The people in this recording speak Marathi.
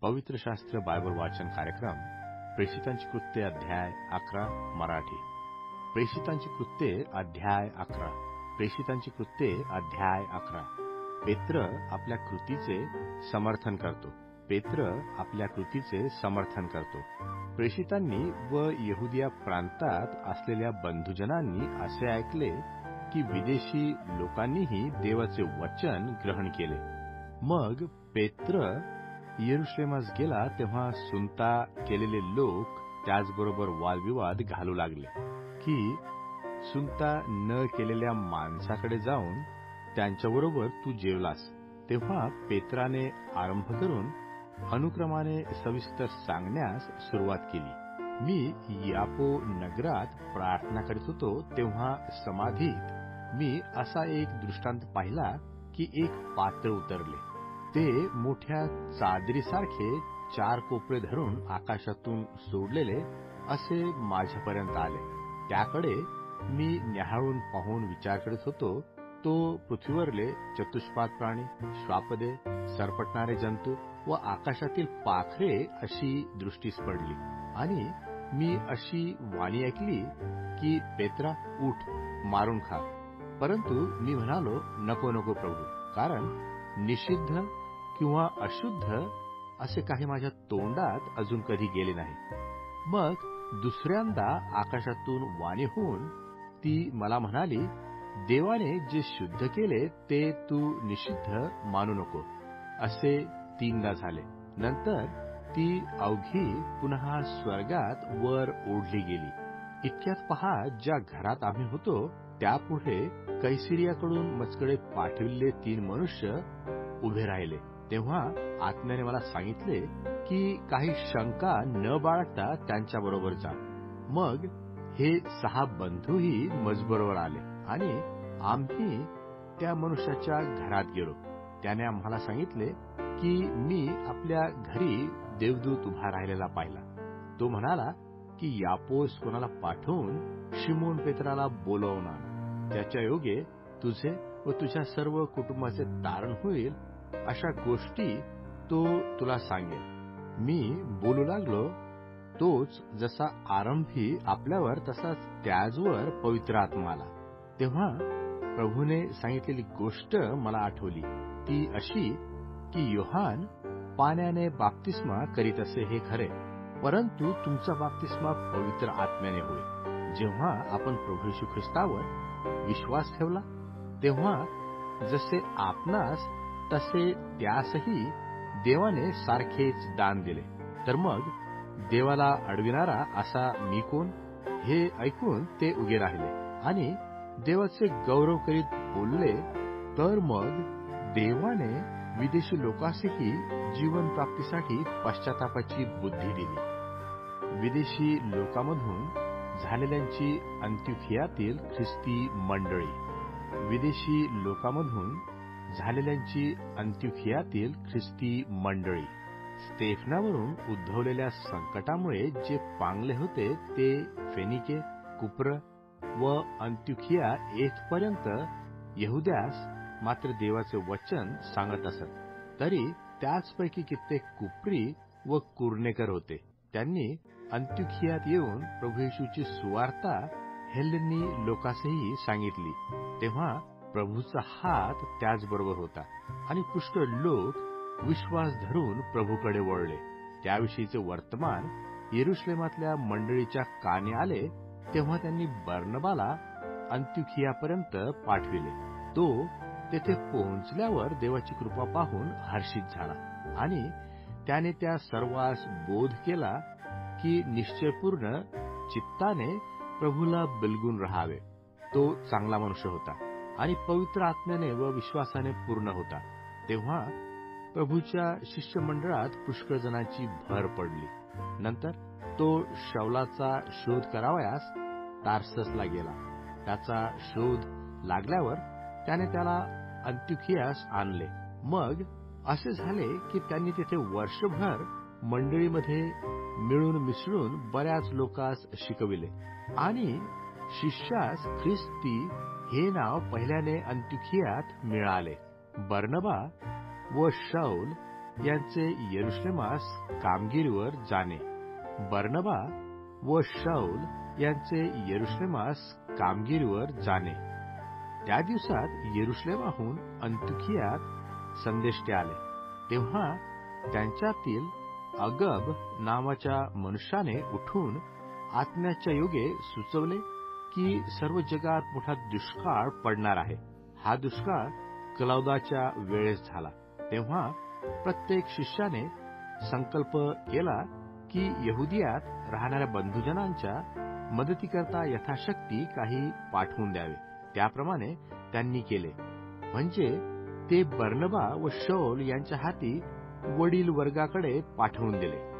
पवित्र शास्त्र बायबल वाचन कार्यक्रम प्रेषितांची कृत्ये अध्याय 11 मराठी. प्रेषितांची कृत्ये अध्याय 11. प्रेषितांची कृत्ये अध्याय 11. पेत्र आपल्या कृतीचे समर्थन करतो. पेत्र आपल्या कृतीचे समर्थन करतो. प्रेषितांनी व यहुदिया प्रांतात असलेल्या बंधुजनांनी असे ऐकले की विदेशी लोकांनीही देवाचे वचन ग्रहण केले. मग पेत्र येरुशलेमास गेला तेव्हा सुनता केलेले लोक त्याचबरोबर वादविवाद घालू लागले की सुनता न केलेल्या माणसाकडे जाऊन त्यांच्याबरोबर तू जेवलास. तेव्हा पेत्राने आरंभ करून अनुक्रमाने सविस्तर सांगण्यास सुरुवात केली. मी यापो नगरात प्रार्थना करीत होतो तेव्हा समाधीत मी असा एक दृष्टांत पाहिला की एक पात्र उतरले. ते मोठ्या चादरीसारखे 4 कोपरे धरून आकाशातून सोडलेले असे माझ्यापर्यंत आले. त्याकडे मी न्याहाळून पाहून विचार करीत होतो. तो पृथ्वीवरले चतुष्पाद प्राणी, श्वापदे, सरपटणारे जंतू व आकाशातील पाखरे अशी दृष्टीस पडली. आणि मी अशी वाणी ऐकली की पेत्रा, उठ, मारून खा. परंतु मी म्हणालो, नको नको प्रभू, कारण निषिद्ध किंवा अशुद्ध असे काही माझ्या तोंडात अजून कधी गेले नाही. मग दुसऱ्यांदा आकाशातून वाणी होऊन ती मला म्हणाली, देवाने जे शुद्ध केले ते तू निषिद्ध मानू नको. असे 3दा झाले. नंतर ती अवघी पुन्हा स्वर्गात वर ओढली गेली. इतक्यात पहा, ज्या घरात आम्ही होतो त्यापुढे कैसरियाकडून मजकडे पाठविलेले 3 मनुष्य उभे राहिले. तेव्हा आत्म्याने मला सांगितले की काही शंका न बाळगता त्यांच्याबरोबर जा. मग हे 6 बंधूही मजबरोबर आले आणि आम्ही त्या मनुष्याच्या घरात गेलो. त्याने आम्हाला सांगितले की मी आपल्या घरी देवदूत उभा राहिलेला पाहिला. तो म्हणाला की यापोस कोणाला पाठवून शिमोन पेत्राला बोलवून आण. त्याच्या योगे तुझे व तुझ्या सर्व कुटुंबाचे तारण होईल अशा गोष्टी तो तुला सांगेल. मी बोलू लागलो. तोच जसा आरंभी आपल्यावर तसाच त्याचवर पवित्र आत्मा आला. तेव्हा प्रभूने सांगितलेली गोष्ट मला आठवली. ती अशी की योहान पाण्याने बाप्तिस्मा करीत असे हे खरे, परंतु तुमचा बाप्तिस्मा पवित्र आत्म्याने होईल जेव्हा आपण प्रभू येशू ख्रिस्तावर विश्वास ठेवला. तेव्हा जसे आपणास तसे त्यासही देवाने सारखेच दान दिले. तर मग देवाला अडविणारा असा मी कोण? हे ऐकून ते उगे राहिले आणि देवाचे गौरव करीत बोलले. तर मग देवाने विदेशी लोकांसही जीवन प्राप्तीसाठी पश्चातापाची बुद्धी दिली. विदेशी लोकांमधून झालेल्यांची अंत्योखियातील ख्रिस्ती मंडळी. विदेशी लोकांमधून झालेल्यांची अंत्योखियातील ख्रिस्ती मंडळी. स्तेफनावरून उद्भवलेल्या संकटामुळे जे पांगले होते ते फेनिके, कुप्र व अंत्योखिया येथपर्यंत यहुद्यास मात्र देवाचे वचन सांगत असत. तरी त्याचपैकी कित्येक कुप्री व कुर्नेकर होते. त्यांनी अंत्योखियात येऊन प्रभू येशूची सुवार्ता हेलेनी लोकांसही सांगितली. तेव्हा प्रभूचा हात त्याचबरोबर होता आणि पुष्कळ लोक विश्वास धरून प्रभूकडे वळले. त्याविषयीचे वर्तमान येरुशलेमातल्या मंडळीच्या कानी आले तेव्हा त्यांनी बर्नबाला अंत्योखियापर्यंत पाठविले. तो तेथे पोहोचल्यावर देवाची कृपा पाहून हर्षित झाला आणि त्याने त्या सर्वांस बोध केला की निश्चयपूर्ण चित्ताने प्रभूला बिलगून राहावे. तो चांगला मनुष्य होता आणि पवित्र आत्म्याने व विश्वासाने पूर्ण होता. तेव्हा प्रभूच्या शिष्यमंडळात पुष्कळ जणांची भर पडली. नंतर तो शाऊलाचा शोध करावयास तार्ससला गेला. त्याचा शोध लागल्यावर त्याने त्याला अंत्योखियास आणले. मग असे झाले की त्यांनी तिथे वर्षभर मंडळीमध्ये मिळून मिसळून बऱ्याच लोकांस शिकविले आणि शिष्यास ख्रिस्ती हे नाव पहिल्याने अंत्योखियात मिळाले. बर्नबा व शाऊल यांचे यरुश्लेमास कामगिरीवर जाणे. बर्नबा व शाऊल यांचे यरुश्लेमास कामगिरीवर जाणे. त्या दिवसात यरुश्लेमाहून अंतिओखियात संदेष्टे आले. तेव्हा त्यांच्यातील अगब नावाच्या मनुष्याने उठून आत्म्याच्या योगे सुचवले की सर्व जगात मोठा दुष्काळ पडणार आहे. हा दुष्काळ क्लौदाच्या वेळेस झाला. तेव्हा प्रत्येक शिष्याने संकल्प केला की यहुदियात राहणाऱ्या बंधुजनांच्या मदतीकरता यथाशक्ती काही पाठवून द्यावे. त्याप्रमाणे त्यांनी केले. म्हणजे ते बर्नबा व शाऊल यांच्या हाती वडील वर्गाकडे पाठवून दिले.